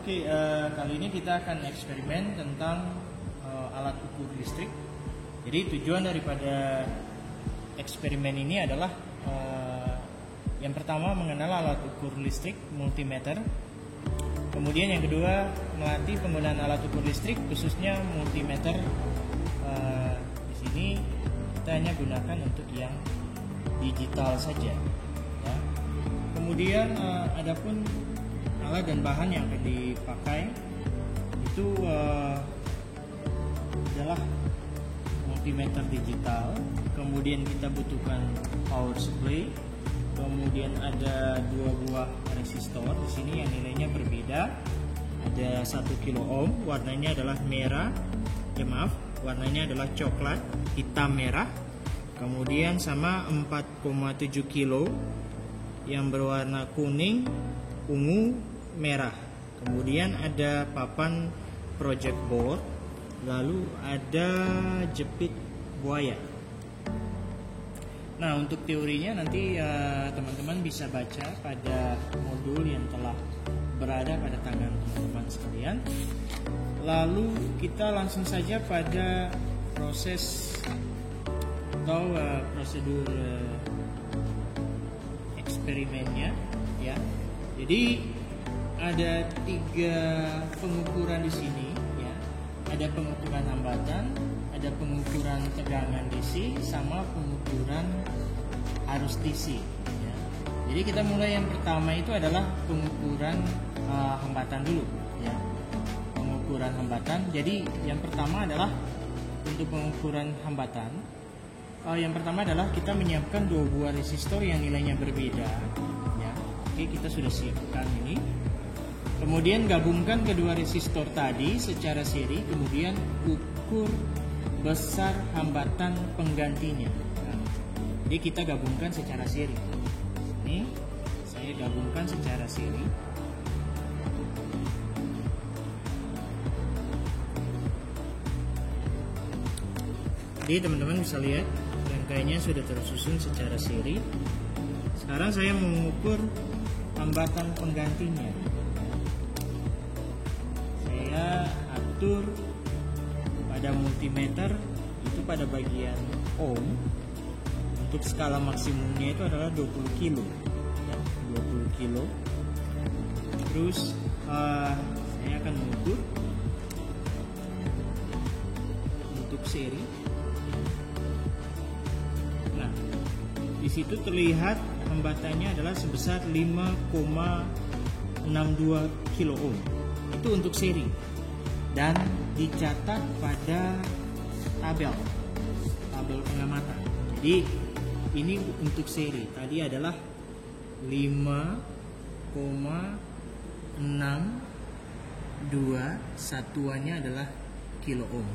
Oke, kali ini kita akan eksperimen tentang alat ukur listrik. Jadi tujuan daripada eksperimen ini adalah yang pertama mengenal alat ukur listrik multimeter. Kemudian yang kedua melatih penggunaan alat ukur listrik khususnya multimeter. Di sini kita hanya gunakan untuk yang digital saja. Ya. Kemudian adapun alat dan bahan yang akan dipakai itu adalah multimeter digital. Kemudian kita butuhkan power supply. Kemudian ada 2 buah resistor di sini yang nilainya berbeda. Ada 1 kilo ohm, warnanya adalah merah. Warnanya adalah coklat, hitam merah. Kemudian sama 4,7 kilo yang berwarna kuning, ungu, merah. Kemudian ada papan project board, lalu ada jepit buaya. Nah, untuk teorinya nanti teman-teman bisa baca pada modul yang telah berada pada tangan teman-teman sekalian. Lalu kita langsung saja pada proses atau prosedur eksperimennya, ya. Jadi ada 3 pengukuran di sini, ya. Ada pengukuran hambatan, ada pengukuran tegangan DC, sama pengukuran arus DC. Ya. Jadi kita mulai yang pertama itu adalah pengukuran hambatan dulu. Ya. Pengukuran hambatan. Jadi yang pertama adalah untuk pengukuran hambatan. Yang pertama adalah kita menyiapkan 2 buah resistor yang nilainya berbeda. Ya. Oke, kita sudah siapkan ini. Kemudian gabungkan kedua resistor tadi secara seri, kemudian ukur besar hambatan penggantinya. Nah, jadi kita gabungkan secara seri. Ini saya gabungkan secara seri. Jadi teman-teman bisa lihat rangkaiannya sudah tersusun secara seri. Sekarang saya mengukur hambatan penggantinya. Saya atur pada multimeter itu pada bagian ohm. Untuk skala maksimumnya itu adalah 20 kilo, ya, 20 kilo. Terus saya akan mengukur untuk seri. Nah, di situ terlihat hambatannya adalah sebesar 5,62 kilo ohm. Itu untuk seri. Dan dicatat pada tabel pengamatan. Jadi ini untuk seri tadi adalah 5,62, satuannya adalah kilo ohm.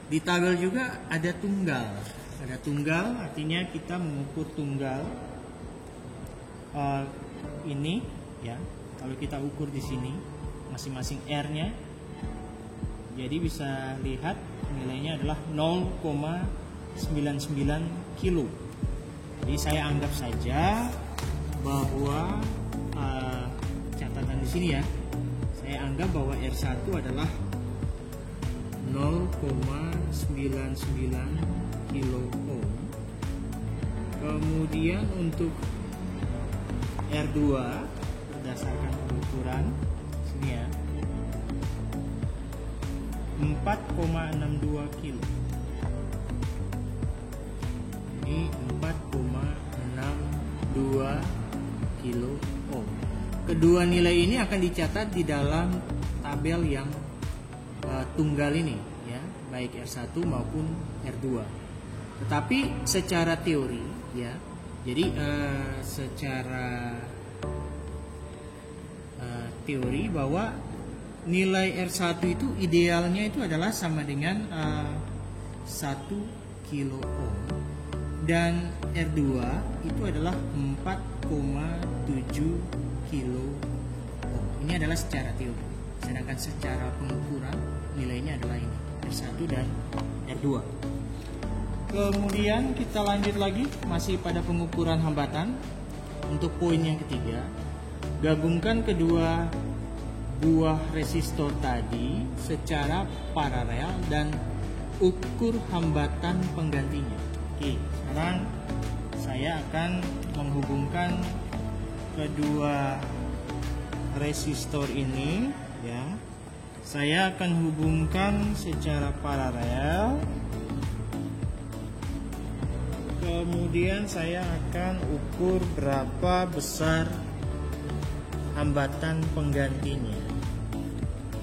Di tabel juga ada tunggal. Ada tunggal, artinya kita mengukur tunggal ini, ya. Kalau kita ukur di sini masing-masing R-nya, jadi bisa lihat nilainya adalah 0,99 kilo. Jadi saya anggap saja bahwa catatan di sini, ya, saya anggap bahwa R1 adalah 0,99 kilo ohm. Kemudian untuk R2 berdasarkan pengukuran sini, ya, 4,62 kilo. Ini 4,62 kilo ohm. Kedua nilai ini akan dicatat di dalam tabel yang tunggal ini, ya, baik R1 maupun R2. Tetapi secara teori, ya, jadi secara teori bahwa nilai R1 itu idealnya itu adalah sama dengan 1 kilo ohm, dan R2 itu adalah 4,7 kilo ohm. Ini adalah secara teori. Sedangkan secara pengukuran nilainya adalah ini, R1 dan R2. Kemudian kita lanjut lagi, masih pada pengukuran hambatan. Untuk poin yang ketiga, gabungkan kedua buah resistor tadi secara paralel dan ukur hambatan penggantinya. Oke, sekarang saya akan menghubungkan kedua resistor ini ya. Saya akan hubungkan secara paralel. Kemudian saya akan ukur berapa besar hambatan penggantinya.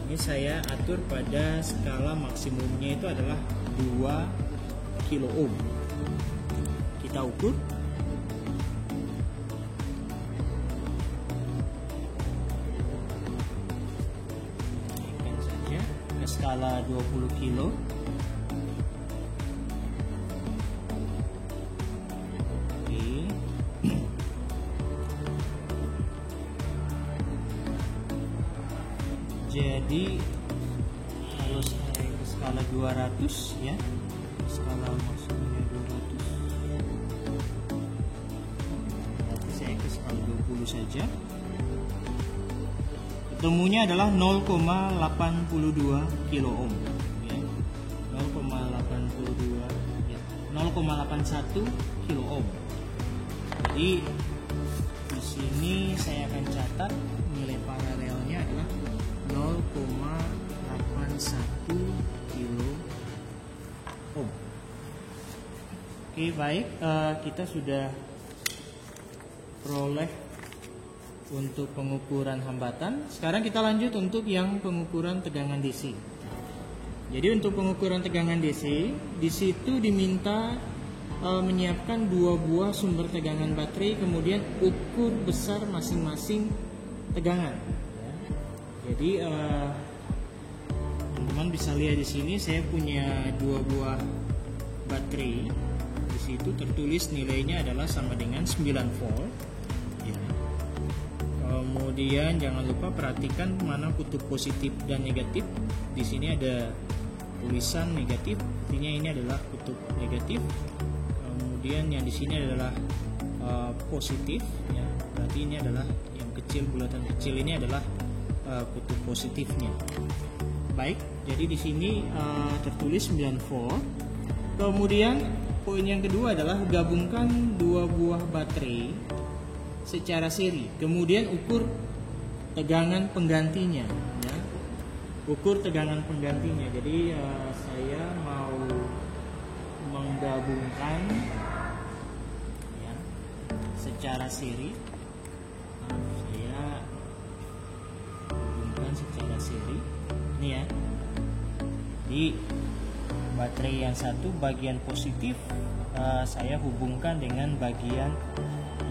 Ini saya atur pada skala maksimumnya itu adalah 2 kilo ohm. Kita ukur. Naikkan saja ke skala 20 kilo. Jadi kalau saya ke skala 200 ya, skala maksudnya 200. Berarti saya ke skala 20 saja. Ketemunya adalah 0,82 kilo ohm ya. 0,82 ya. 0,81 kilo ohm. Jadi di sini saya akan catat nilai paralelnya adalah 0,81 kilo ohm. Oke, baik, kita sudah peroleh untuk pengukuran hambatan. Sekarang kita lanjut untuk yang pengukuran tegangan DC. Jadi untuk pengukuran tegangan DC, di situ diminta menyiapkan 2 buah sumber tegangan baterai, kemudian ukur besar masing-masing tegangan. Jadi teman-teman bisa lihat di sini saya punya 2 buah baterai. Di situ tertulis nilainya adalah sama dengan 9 volt. Ya. Kemudian jangan lupa perhatikan mana kutub positif dan negatif. Di sini ada tulisan negatif, artinya ini adalah kutub negatif. Kemudian yang di sini adalah positif, ya. Berarti ini adalah yang kecil, bulatan kecil ini adalah kutub positifnya. Baik, jadi di sini tertulis 9 volt. Kemudian poin yang kedua adalah gabungkan 2 buah baterai secara seri. Kemudian ukur tegangan penggantinya. Ya. Ukur tegangan penggantinya. Jadi saya mau menggabungkan ya, secara seri. Secara seri ini ya, di baterai yang satu bagian positif saya hubungkan dengan bagian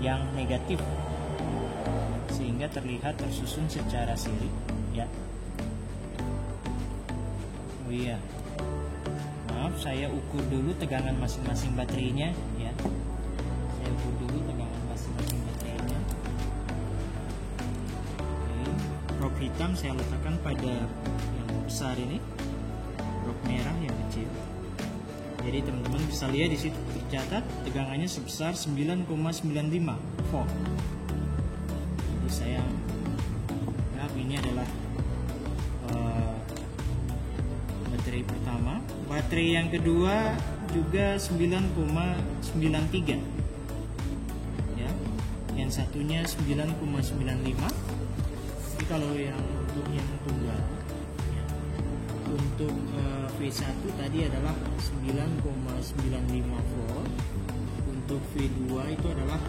yang negatif sehingga terlihat tersusun secara seri ya. Oh iya, maaf, saya ukur dulu tegangan masing-masing baterainya ya. Saya ukur dulu tegangan masing-masing baterainya. Rok hitam saya letakkan pada yang besar ini, rok merah yang kecil. Jadi teman-teman bisa lihat di situ tercatat tegangannya sebesar 9,95 volt. Jadi saya anggap ini adalah baterai pertama. Baterai yang kedua juga 9,93. Ya, yang satunya 9,95. Kalau yang untuk yang tunggal ya. Untuk V1 tadi adalah 9,95 volt. Untuk V2 itu adalah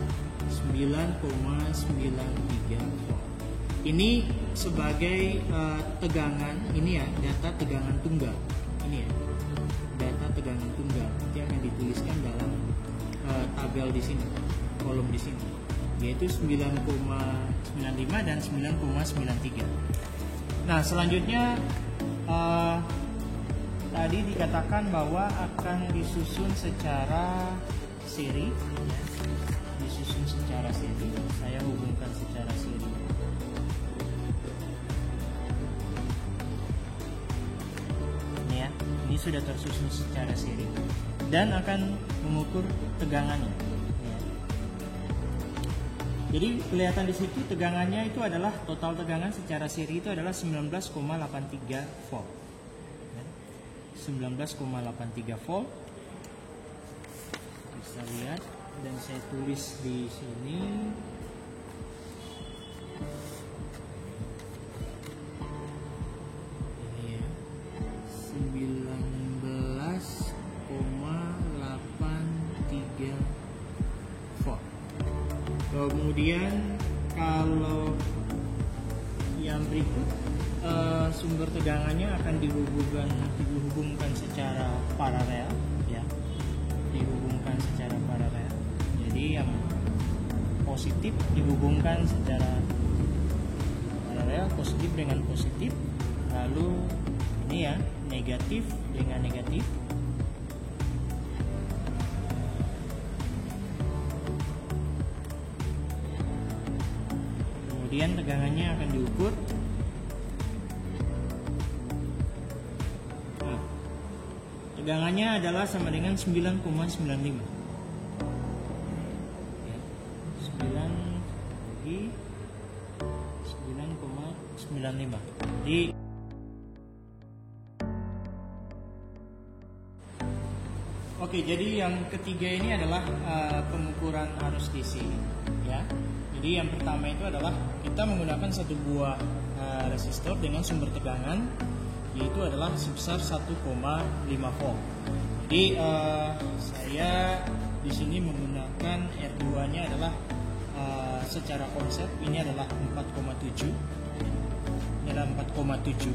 9,93 volt. Ini sebagai tegangan, ini ya, data tegangan tunggal. Ini ya, data tegangan tunggal. Nanti akan dituliskan dalam tabel di sini, kolom di sini, yaitu 9,95 dan 9,93. Nah, selanjutnya tadi dikatakan bahwa akan disusun secara seri ya. Disusun secara seri. Saya hubungkan secara seri. Ini ya, ini sudah tersusun secara seri dan akan mengukur tegangannya. Jadi kelihatan di situ tegangannya itu adalah total tegangan secara seri itu adalah 19,83 volt. 19,83 volt. Bisa lihat dan saya tulis di sini. Ini ya. 19,83 volt. Kemudian kalau yang berikut sumber tegangannya akan dihubungkan secara paralel ya. Dihubungkan secara paralel. Jadi yang positif dihubungkan secara paralel, positif dengan positif. Lalu ini ya, negatif dengan negatif. Kemudian tegangannya akan diukur. Nah, tegangannya adalah sama dengan 9,95. Ya, 9,95. Jadi oke, jadi yang ketiga ini adalah pengukuran arus DC ya. Jadi yang pertama itu adalah kita menggunakan satu buah resistor dengan sumber tegangan yaitu adalah sebesar 1,5 volt. Jadi saya di sini menggunakan R2-nya adalah secara konsep ini adalah 4,7. Ini adalah 4,7.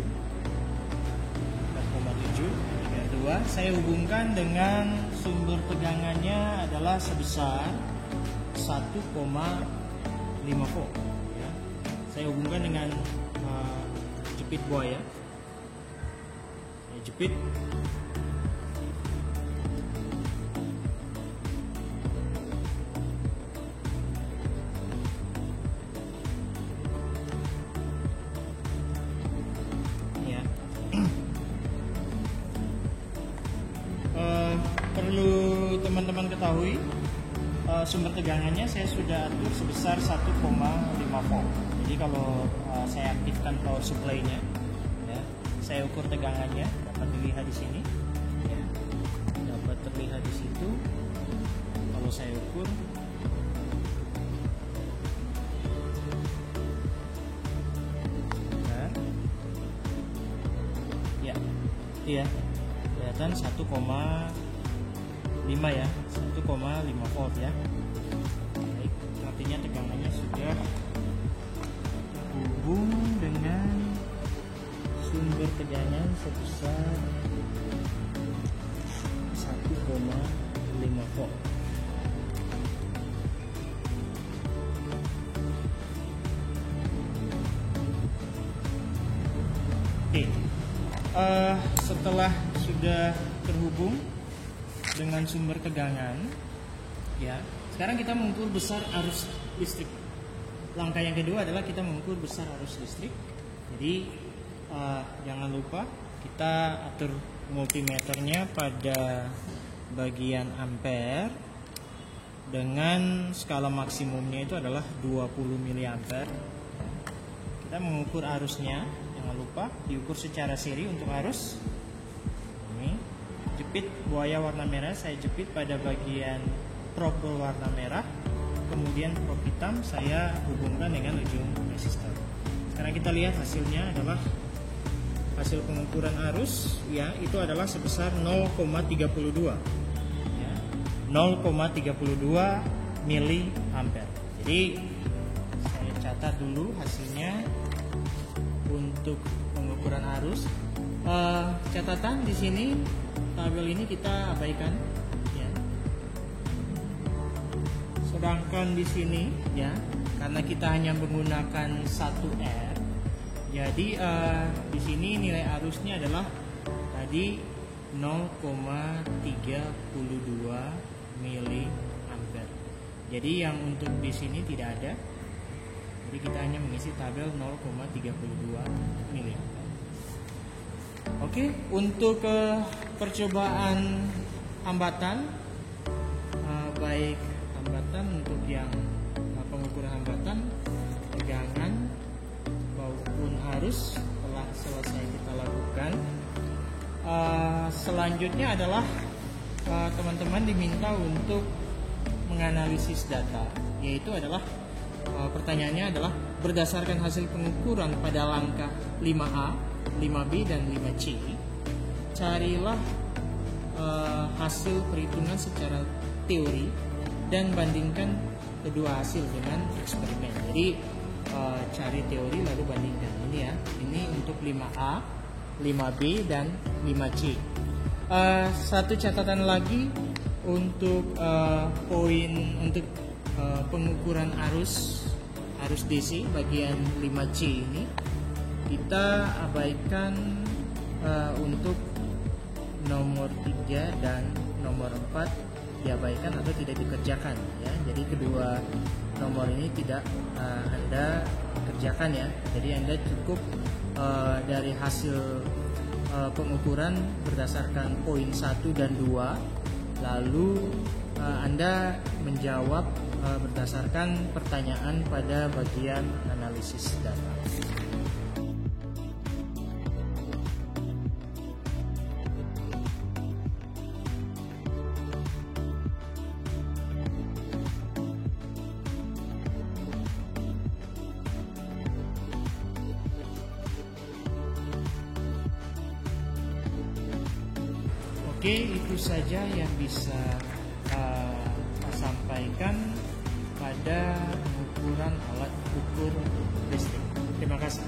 4,7 R2. Saya hubungkan dengan sumber tegangannya adalah sebesar 1,5 volt ya. Saya hubungkan dengan jepit buaya. Saya jepit. Ya. Perlu teman-teman ketahui sumber tegangannya saya sudah atur sebesar 1,5 volt. Jadi kalau saya aktifkan power supply-nya, ya, saya ukur tegangannya, dapat dilihat di sini, ya, dapat terlihat di situ. Kalau saya ukur, nah, ya, iya, kelihatan 1,5 ya, 1,5 volt ya. Baik, artinya tegangannya sudah hubung dengan sumber tegangan sebesar 1,5 volt. Oke, setelah sudah terhubung dengan sumber tegangan, ya. Sekarang kita mengukur besar arus listrik. Langkah yang kedua adalah kita mengukur besar arus listrik. Jadi jangan lupa kita atur multimeternya pada bagian ampere dengan skala maksimumnya itu adalah 20 mA. Kita mengukur arusnya, jangan lupa diukur secara seri untuk arus. Jepit buaya warna merah, saya jepit pada bagian prob berwarna merah, kemudian prob hitam saya hubungkan dengan ujung resistor. Sekarang kita lihat hasilnya adalah hasil pengukuran arus, ya, itu adalah sebesar 0,32, ya, 0,32 miliampere. Jadi saya catat dulu hasilnya untuk pengukuran arus. Catatan di sini. Tabel ini kita abaikan, ya. Sedangkan di sini, ya, karena kita hanya menggunakan 1 R, jadi di sini nilai arusnya adalah tadi 0,32 miliampere. Jadi yang untuk di sini tidak ada. Jadi kita hanya mengisi tabel 0,32 miliampere. Oke, untuk percobaan hambatan, baik hambatan untuk yang pengukuran hambatan arus telah selesai kita lakukan. Selanjutnya adalah teman-teman diminta untuk menganalisis data, yaitu adalah pertanyaannya adalah berdasarkan hasil pengukuran pada langkah 5A, 5B, dan 5C, carilah hasil perhitungan secara teori dan bandingkan kedua hasil dengan eksperimen. Jadi cari teori lalu bandingkan. Ini ya, ini untuk 5A, 5B, dan 5C. Satu catatan lagi untuk poin untuk pengukuran arus DC bagian 5C ini, kita abaikan untuk nomor 3 dan nomor 4 diabaikan atau tidak dikerjakan ya. Jadi kedua nomor ini tidak Anda kerjakan ya. Jadi Anda cukup dari hasil pengukuran berdasarkan poin 1 dan 2, lalu Anda menjawab berdasarkan pertanyaan pada bagian analisis data. Oke, itu saja yang bisa sampaikan pada pengukuran alat ukur listrik. Terima kasih.